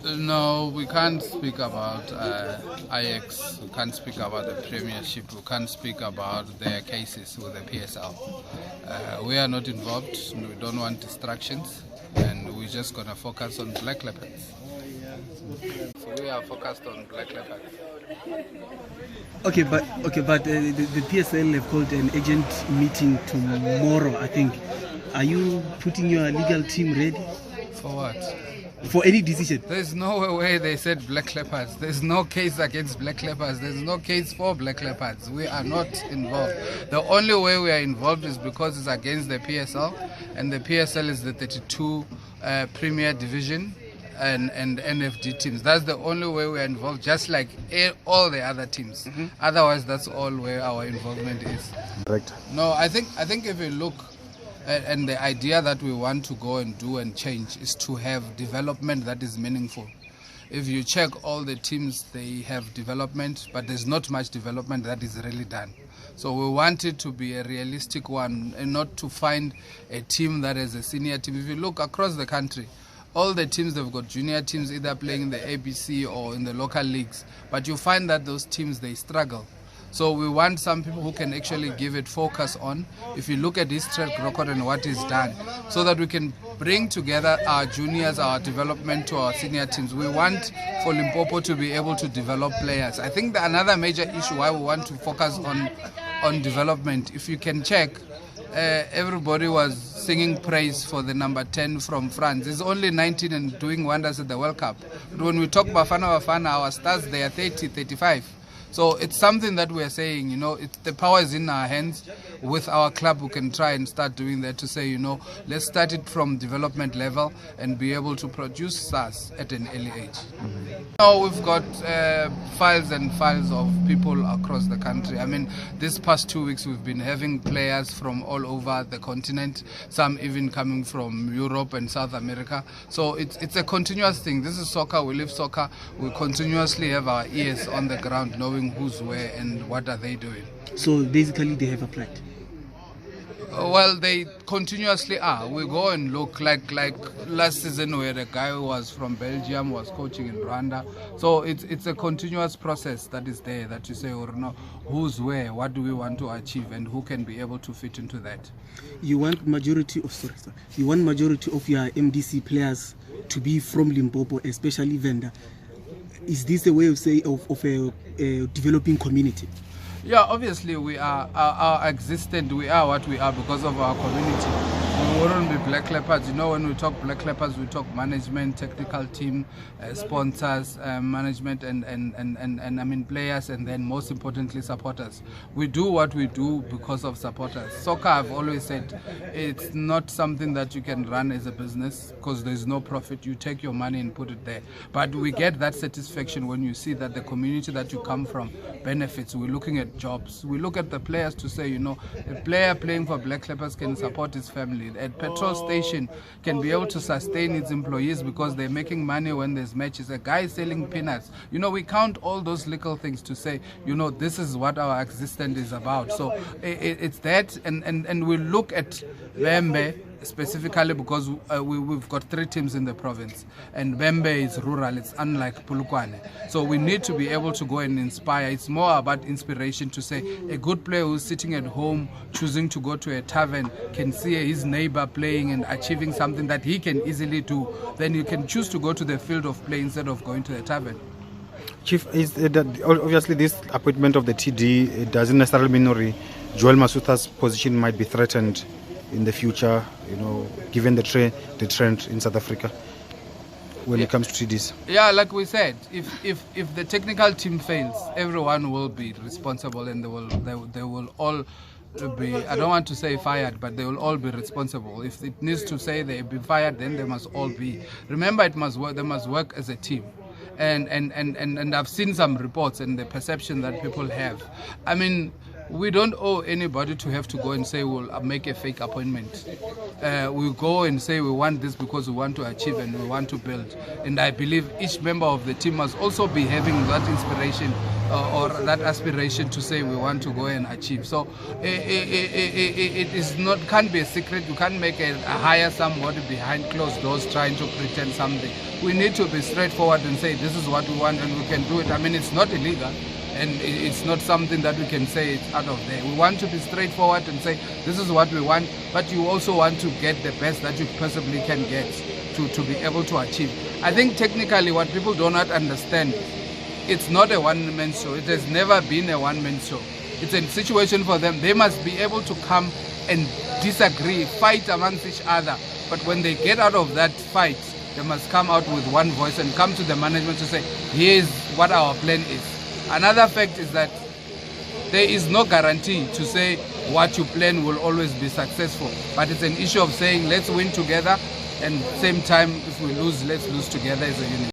No, we can't speak about Ajax. We can't speak about the Premiership. We can't speak about their cases with the PSL. We are not involved. We don't want distractions, and we're just gonna focus on Black Leopards. So we are focused on Black Leopards. But the PSL have called an agent meeting tomorrow, I think. Are you putting your legal team ready? For what? For any decision? There's no way they said Black Leopards. There's no case against Black Leopards. There's no case for Black Leopards. We are not involved. The only way we are involved is because it's against the PSL, and the PSL is the 32 Premier Division and NFD teams. That's the only way we are involved, just like all the other teams. Otherwise, that's all where our involvement is. Right. No, I think if you look, and the idea that we want to go and do and change is to have development that is meaningful. If you check all the teams, they have development, but there's not much development that is really done. So we want it to be a realistic one and not to find a team that is a senior team. If you look across the country, all the teams, they've got junior teams either playing in the ABC or in the local leagues. But you find that those teams, they struggle. So we want some people who can actually give it focus on, if you look at this track record and what is done, so that we can bring together our juniors, our development to our senior teams. We want for Limpopo to be able to develop players. I think another major issue why we want to focus on development, if you can check, everybody was singing praise for the number 10 from France. He's only 19 and doing wonders at the World Cup. But when we talk Bafana, our stars, they are 30, 35. So it's something that we are saying, the power is in our hands. With our club, we can try and start doing that to say, let's start it from development level and be able to produce stars at an early age. Now we've got files and files of people across the country. I mean, this past 2 weeks we've been having players from all over the continent, some even coming from Europe and South America. So it's a continuous thing. This is soccer, we live soccer. We continuously have our ears on the ground, knowing who's where and what are they doing. So basically they have applied? Well, they continuously are. We go and look like last season where the guy who was from Belgium was coaching in Rwanda. So it's a continuous process that is there, that you say, who's where, what do we want to achieve, and who can be able to fit into that. You want majority of your MDC players to be from Limpopo, especially Venda. Is this a way of a developing community? Yeah, obviously we are our existent. We are what we are because of our community. We wouldn't be Black Leopards. When we talk Black Leopards, we talk management, technical team, sponsors, management, and I mean players, and then most importantly supporters. We do what we do because of supporters. Soccer, I've always said, it's not something that you can run as a business because there's no profit. You take your money and put it there. But we get that satisfaction when you see that the community that you come from benefits. We're looking at jobs. We look at the players to say, a player playing for Black Leopards can support his family. A petrol station can be able to sustain its employees because they're making money when there's matches. A guy selling peanuts. We count all those little things to say, this is what our existence is about. So it's that, and we look at Bembe specifically because we've got 3 teams in the province, and Bembe is rural. It's unlike Pulukwane. So we need to be able to go and inspire. It's more about inspiration to say a good player who's sitting at home choosing to go to a tavern can see his neighbor playing and achieving something that he can easily do. Then you can choose to go to the field of play instead of going to the tavern. Chief, obviously this appointment of the TD, it doesn't necessarily mean Joel Masuta's position might be threatened in the future, given the trend in South Africa when it comes to TDs. Yeah, like we said, if the technical team fails, everyone will be responsible, and they will all be, I don't want to say fired, but they will all be responsible. If it needs to say they've been fired, then they must all be. Remember, they must work as a team. And I've seen some reports and the perception that people have. I mean, We don't owe anybody to have to go and say we'll make a fake appointment. We go and say we want this because we want to achieve and we want to build. And I believe each member of the team must also be having that inspiration or that aspiration to say we want to go and achieve. So it is not, can't be a secret. You can't make a hire somebody behind closed doors trying to pretend something. We need to be straightforward and say this is what we want and we can do it. I mean, it's not illegal. And it's not something that we can say it's out of there. We want to be straightforward and say this is what we want, but you also want to get the best that you possibly can get to be able to achieve. I think technically what people do not understand, it's not a one-man show. It has never been a one-man show. It's a situation for them. They must be able to come and disagree, fight amongst each other. But when they get out of that fight, they must come out with one voice and come to the management to say, here's what our plan is. Another fact is that there is no guarantee to say what you plan will always be successful. But it's an issue of saying let's win together and same time if we lose, let's lose together as a unit.